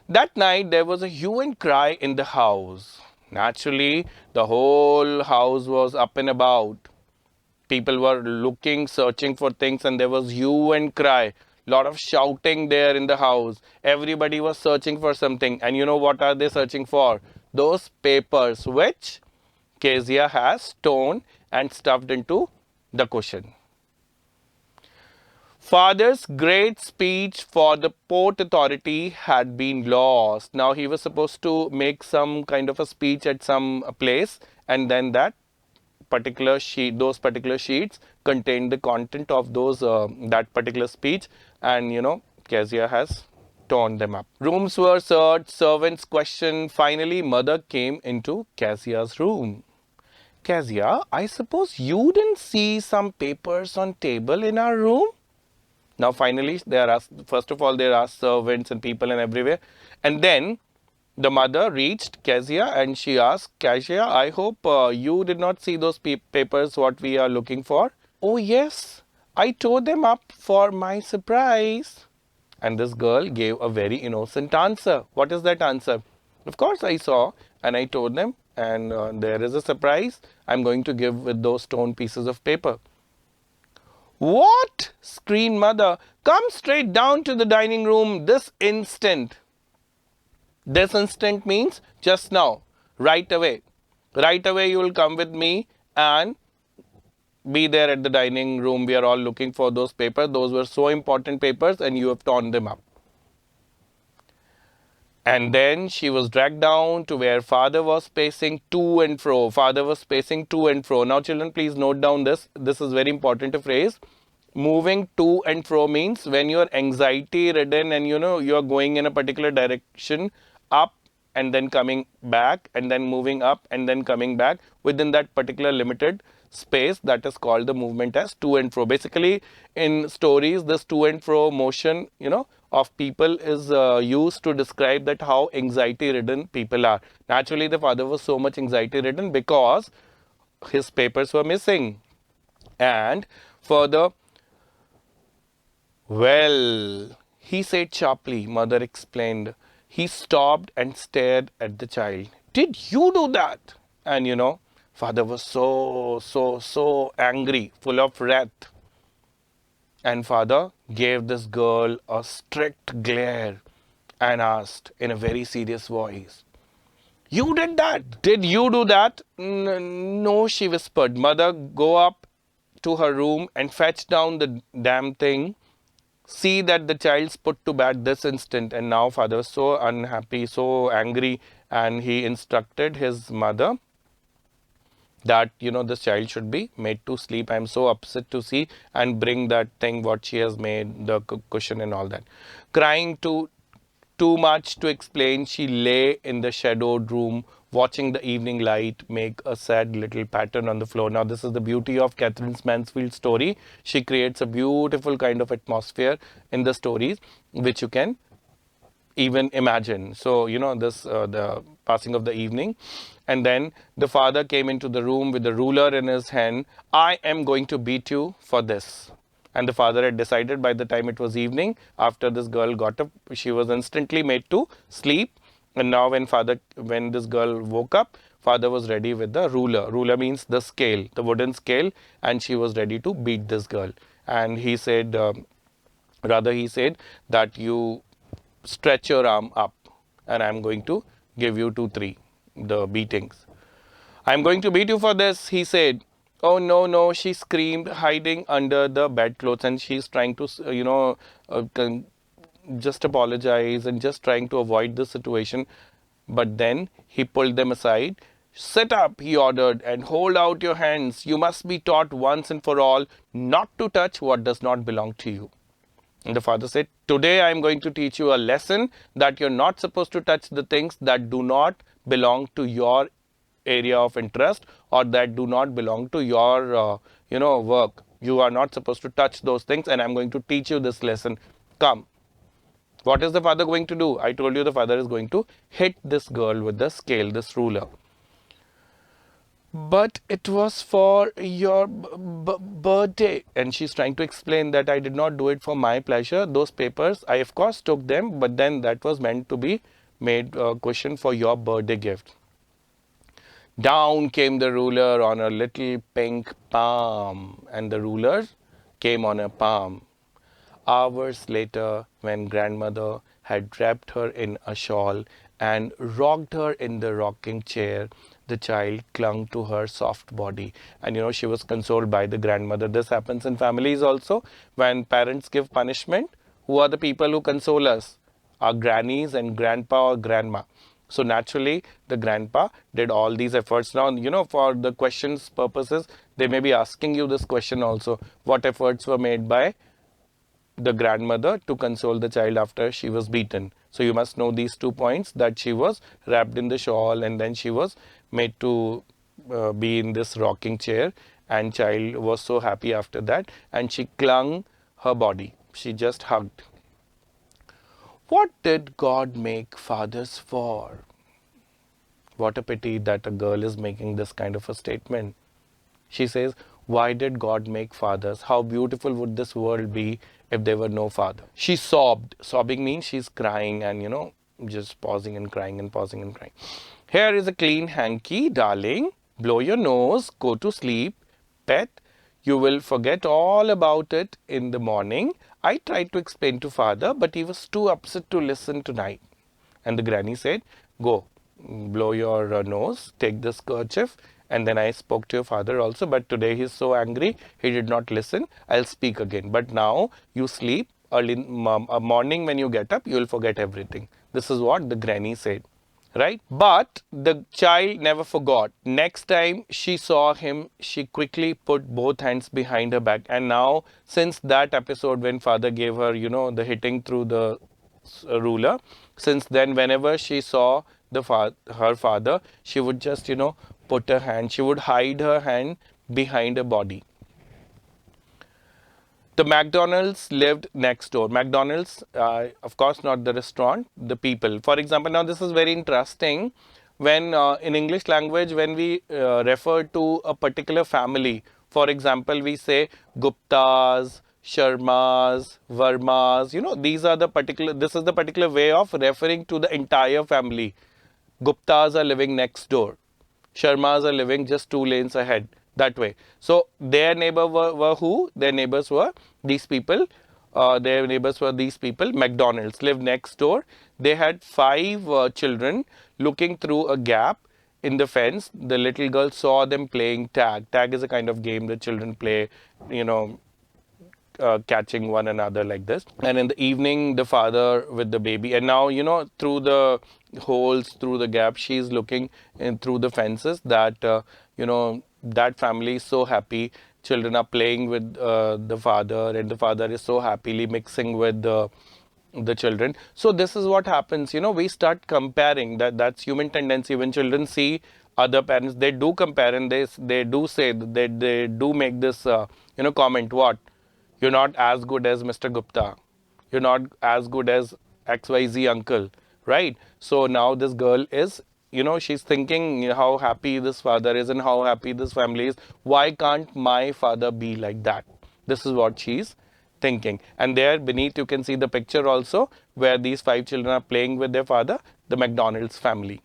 That night there was a hue and cry in the house. Naturally, the whole house was up and about. People were looking, searching for things, and there was hue and cry. Lot of shouting there in the house. Everybody was searching for something. And you know what are they searching for? Those papers which Kezia has torn and stuffed into the cushion. Father's great speech for the Port Authority had been lost. Now he was supposed to make some kind of a speech at some place, and then that particular sheet, those particular sheets contained the content of those that particular speech, and Kezia has torn them up. Rooms were searched, servants questioned. Finally, mother came into Kezia's room. Kezia, I suppose you didn't see some papers on table in our room? Now, finally, there are first of all there are servants and people and everywhere, and then the mother reached Kezia and she asked, Kezia, I hope you did not see those papers what we are looking for. Oh yes, I tore them up for my surprise. And this girl gave a very innocent answer. What is that answer? Of course, I saw and I told them, and there is a surprise I'm going to give with those torn pieces of paper. What? Screamed mother. Come straight down to the dining room this instant. This instant means just now, right away. Right away, you will come with me and be there at the dining room. We are all looking for those papers. Those were so important papers, and you have torn them up. And then she was dragged down to where father was pacing to and fro. Father was pacing to and fro. Now, children, please note down this. This is very important phrase. Moving to and fro means when you are anxiety ridden and you are going in a particular direction, up and then coming back and then moving up and then coming back within that particular limited space, that is called the movement as to and fro. Basically, in stories, this to and fro motion, of people is used to describe that how anxiety ridden people are. Naturally, the father was so much anxiety ridden because his papers were missing. And further, well, he said sharply, mother explained. He stopped and stared at the child. Did you do that? And father was so angry, full of wrath. And father gave this girl a strict glare and asked in a very serious voice, You did that? Did you do that? No, she whispered. Mother, go up to her room and fetch down the damn thing. See that the child's put to bed this instant. And now father was so unhappy, so angry, and he instructed his mother that this child should be made to sleep. I'm so upset to see, and bring that thing what she has made, the cushion and all that. Crying too much to explain, she lay in the shadowed room watching the evening light make a sad little pattern on the floor. Now, this is the beauty of Catherine Mansfield's story. She creates a beautiful kind of atmosphere in the stories, which you can even imagine. So, this the passing of the evening. And then the father came into the room with the ruler in his hand. I am going to beat you for this. And the father had decided by the time it was evening, after this girl got up, she was instantly made to sleep. And now when this girl woke up, father was ready with the ruler. Ruler means the scale, the wooden scale, and she was ready to beat this girl. And he said, he said that you stretch your arm up and I'm going to give you 2-3 the beatings. I'm going to beat you for this, he said. Oh, no, no, she screamed, hiding under the bedclothes, and she's trying to, just apologize and just trying to avoid the situation. But then he pulled them aside. Sit up, he ordered, and hold out your hands. You must be taught once and for all not to touch what does not belong to you. And the father said, today I am going to teach you a lesson that you're not supposed to touch the things that do not belong to your area of interest or that do not belong to your, work. You are not supposed to touch those things, and I'm going to teach you this lesson. Come. What is the father going to do? I told you the father is going to hit this girl with the scale, this ruler. But it was for your birthday. And she's trying to explain that I did not do it for my pleasure. Those papers, I of course took them, but then that was meant to be made a question for your birthday gift. Down came the ruler on a little pink palm, and the ruler came on a palm. Hours later, when grandmother had wrapped her in a shawl and rocked her in the rocking chair, the child clung to her soft body. And she was consoled by the grandmother. This happens in families also. When parents give punishment, who are the people who console us? Our grannies and grandpa or grandma. So naturally, the grandpa did all these efforts. Now, for the questions purposes, they may be asking you this question also. What efforts were made by the grandmother to console the child after she was beaten? So you must know these 2 points, that she was wrapped in the shawl and then she was made to be in this rocking chair, and child was so happy after that, and she clung her body. She just hugged. What did God make fathers for? What a pity that a girl is making this kind of a statement. She says, why did God make fathers? How beautiful would this world be if there were no father? She sobbed. Sobbing means she's crying and, just pausing and crying and pausing and crying. Here is a clean hanky, darling. Blow your nose, go to sleep, pet. You will forget all about it in the morning. I tried to explain to father, but he was too upset to listen tonight. And the granny said, go, blow your nose, take this kerchief. And then I spoke to your father also, but today he's so angry, he did not listen. I'll speak again. But now you sleep, early morning when you get up, you will forget everything. This is what the granny said. Right? But the child never forgot. Next time she saw him, she quickly put both hands behind her back. And now, since that episode when father gave her, the hitting through the ruler, since then, whenever she saw her father, she would just, put her hand, she would hide her hand behind her body. The McDonald's lived next door. McDonald's, of course, not the restaurant, the people. For example, now this is very interesting. When in English language, when we refer to a particular family, for example, we say Guptas, Sharmas, Vermas, these are the particular, this is the particular way of referring to the entire family. Guptas are living next door. Sharmas are living just 2 lanes ahead, that way. So their neighbor were who? Their neighbors were these people. McDonald's lived next door. They had 5 children looking through a gap in the fence. The little girl saw them playing tag. Tag is a kind of game that children play, catching one another like this. And in the evening, the father with the baby. And now, through the holes, through the gap, she's looking in through the fences that, that family is so happy. Children are playing with the father, and the father is so happily mixing with the children. So this is what happens, we start comparing. That's human tendency. When children see other parents, they do compare, and they do say, they do make this, comment, what? You're not as good as Mr. Gupta. You're not as good as XYZ uncle, right? So now this girl is, she's thinking how happy this father is and how happy this family is. Why can't my father be like that? This is what she's thinking. And there beneath you can see the picture also where these 5 children are playing with their father, the McDonald's family.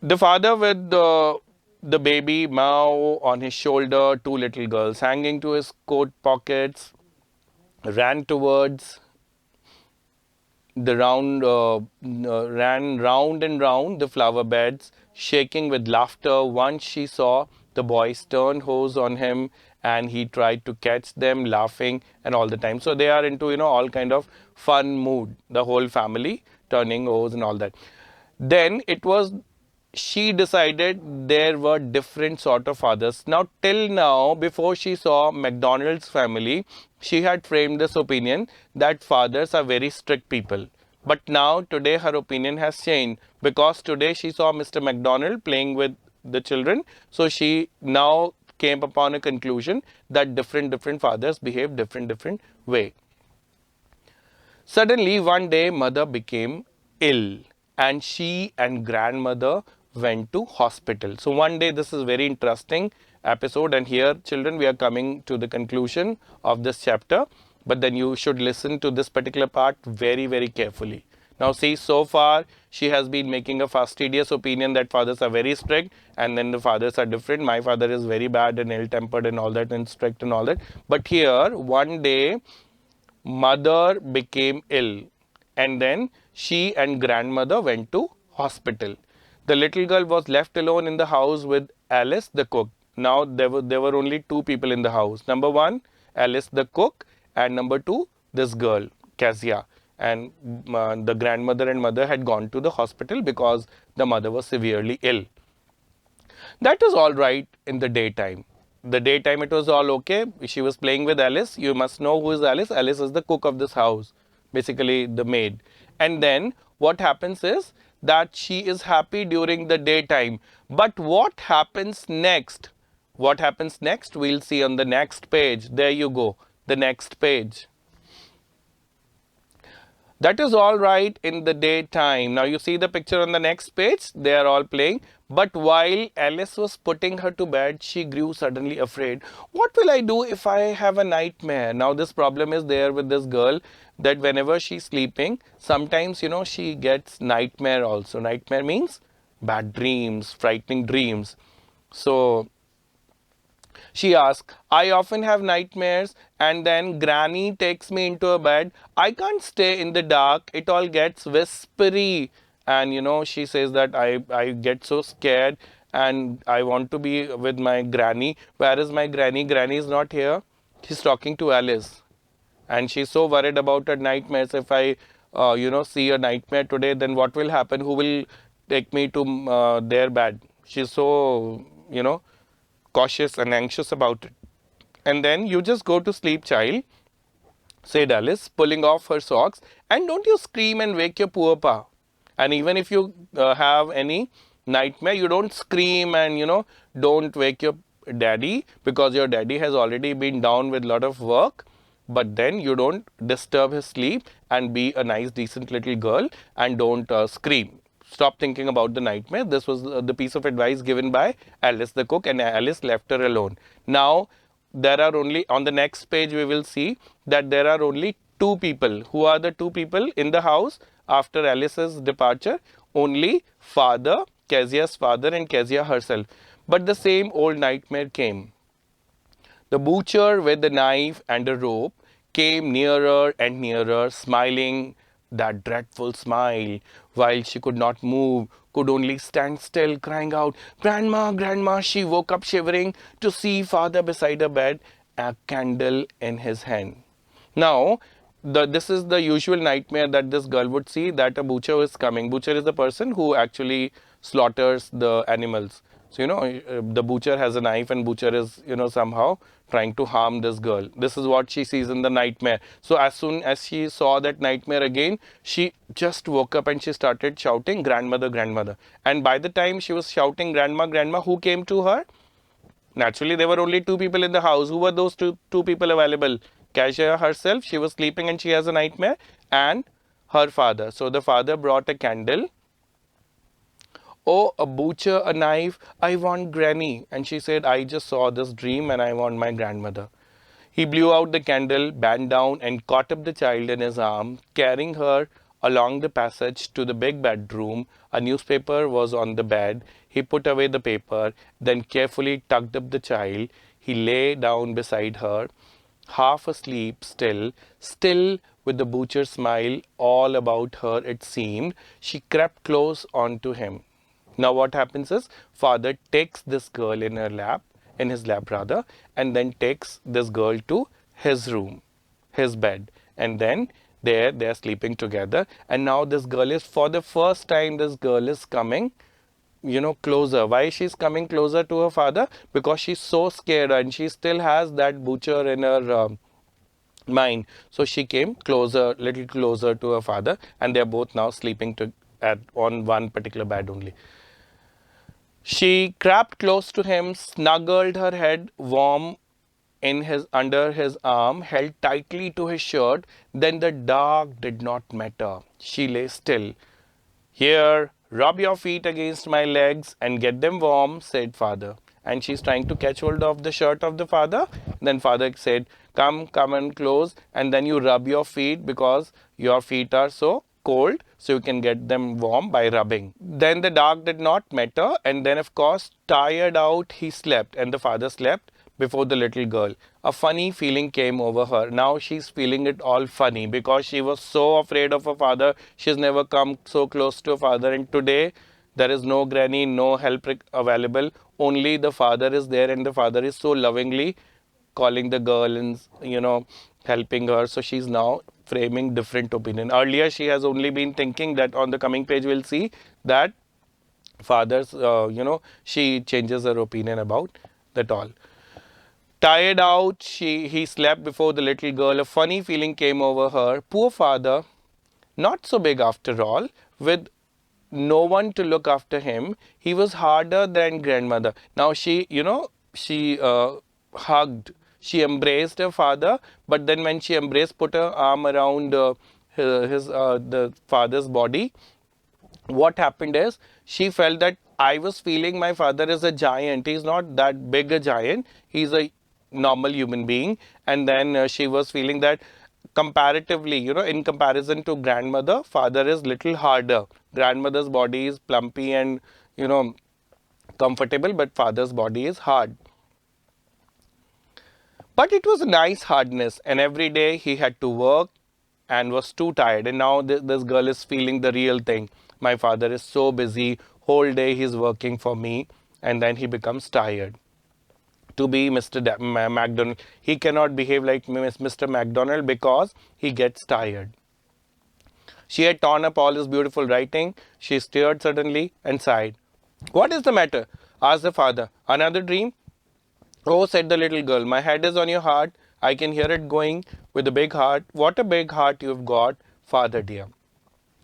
The father with the baby Mao on his shoulder, 2 little girls hanging to his coat pockets, ran towards the ran round and round the flower beds, shaking with laughter. Once she saw the boys turn hose on him, and he tried to catch them, laughing and all the time. So they are into, all kind of fun mood, the whole family turning hose and all that. Then it was, she decided there were different sort of fathers. Now, till now, before she saw McDonald's family, she had framed this opinion that fathers are very strict people. But now, today, her opinion has changed, because today she saw Mr. McDonald playing with the children. So she now came upon a conclusion that different fathers behave different way. Suddenly, one day, mother became ill, and she and grandmother went to hospital. So one day, this is very interesting episode, and here, children, we are coming to the conclusion of this chapter. But then you should listen to this particular part very carefully. Now see, so far she has been making a fastidious opinion that fathers are very strict and then the fathers are different. My father is very bad and ill-tempered and all that and strict and all that. But here, one day, mother became ill and then she and grandmother went to hospital. The little girl was left alone in the house with Alice the cook. Now there were only two people in the house. Number one, Alice the cook, and number two, this girl, Kezia. And the grandmother and mother had gone to the hospital because the mother was severely ill. That is all right in the daytime. The daytime it was all okay. She was playing with Alice. You must know who is Alice. Alice is the cook of this house, basically the maid. And then what happens is that she is happy during the daytime. But what happens next? What happens next? We'll see on the next page. There you go. The next page. That is all right in the daytime. Now you see the picture on the next page. They are all playing. But while Alice was putting her to bed, she grew suddenly afraid. What will I do if I have a nightmare? Now this problem is there with this girl that whenever she's sleeping, sometimes, she gets nightmare also. Nightmare means bad dreams, frightening dreams. So she asks, I often have nightmares and then granny takes me into a bed. I can't stay in the dark. It all gets whispery. And she says that I get so scared and I want to be with my granny. Where is my granny? Granny is not here. She's talking to Alice. And she's so worried about her nightmares. If I, see a nightmare today, then what will happen? Who will take me to their bed? She's so, cautious and anxious about it. And then you just go to sleep, child, said Alice, pulling off her socks, and don't you scream and wake your poor pa. And even if you have any nightmare, you don't scream and don't wake your daddy, because your daddy has already been down with a lot of work. But then you don't disturb his sleep and be a nice decent little girl and don't scream. Stop thinking about the nightmare. This was the piece of advice given by Alice the cook, and Alice left her alone. Now there are only, on the next page we will see that there are only two people. Who are the two people in the house after Alice's departure? Only father, Kezia's father, and Kezia herself. But the same old nightmare came. The butcher with a knife and a rope came nearer and nearer, smiling that dreadful smile, while she could not move, could only stand still, crying out, Grandma, Grandma. She woke up shivering to see father beside her bed, a candle in his hand. Now, this is the usual nightmare that this girl would see, that a butcher is coming. Butcher is the person who actually slaughters the animals. So, the butcher has a knife and butcher is, somehow trying to harm this girl. This is what she sees in the nightmare. So, as soon as she saw that nightmare again, she just woke up and she started shouting, Grandmother, Grandmother. And by the time she was shouting, Grandma, Grandma, who came to her? Naturally, there were only two people in the house. Who were those two people available? Kezia herself, she was sleeping and she has a nightmare, and her father. So, the father brought a candle. Oh, a butcher, a knife, I want granny. And she said, I just saw this dream and I want my grandmother. He blew out the candle, bent down and caught up the child in his arm, carrying her along the passage to the big bedroom. A newspaper was on the bed. He put away the paper, then carefully tucked up the child. He lay down beside her, half asleep still with the butcher's smile all about her, it seemed. She crept close onto him. Now what happens is, father takes this girl in his lap rather, and then takes this girl to his room, his bed, and then they're sleeping together. And now this girl is, for the first time, this girl is coming, closer. Why she's coming closer to her father? Because she's so scared and she still has that butcher in her mind. So she came closer, little closer to her father, and they're both now sleeping on one particular bed only. She crept close to him, snuggled her head warm under his arm, held tightly to his shirt. Then the dark did not matter. She lay still. Here, rub your feet against my legs and get them warm, said father. And she's trying to catch hold of the shirt of the father. Then father said, come and close, and then you rub your feet because your feet are so cold, so you can get them warm by rubbing. Then the dog did not matter, and then of course, tired out, he slept, and the father slept before the little girl. A funny feeling came over her. Now she's feeling it all funny because she was so afraid of her father. She's never come so close to her father, and today there is no granny, no help available. Only the father is there, and the father is so lovingly calling the girl and helping her. So she's now framing different opinion. Earlier she has only been thinking that, on the coming page we'll see that father's she changes her opinion about that all. Tired out, he slept before the little girl. A funny feeling came over her. Poor father, not so big after all, with no one to look after him. He was harder than grandmother. Now she hugged, she embraced her father, but then when she embraced, put her arm around the father's body, what happened is she felt that I was feeling my father is a giant. He's not that big a giant. He's a normal human being. And then she was feeling that comparatively, in comparison to grandmother, father is little harder. Grandmother's body is plumpy and, comfortable, but father's body is hard. But it was a nice hardness, and every day he had to work and was too tired. And now this girl is feeling the real thing. My father is so busy, whole day he's working for me, and then he becomes tired. To be Mr. McDonald, he cannot behave like Mr. McDonald because he gets tired. She had torn up all his beautiful writing. She stirred suddenly and sighed. What is the matter? Asked the father. Another dream? Oh, said the little girl, my head is on your heart. I can hear it going with a big heart. What a big heart you've got, father dear.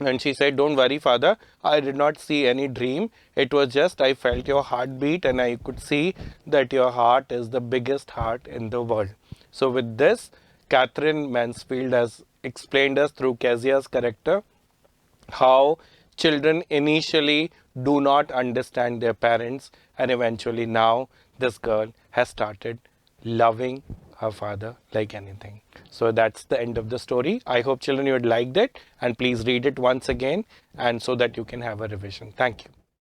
And she said, don't worry, father. I did not see any dream. It was just I felt your heartbeat and I could see that your heart is the biggest heart in the world. So with this, Catherine Mansfield has explained us through Kezia's character how children initially do not understand their parents, and eventually now this girl has started loving her father like anything. So that's the end of the story. I hope children you had liked it, and please read it once again and so that you can have a revision. Thank you.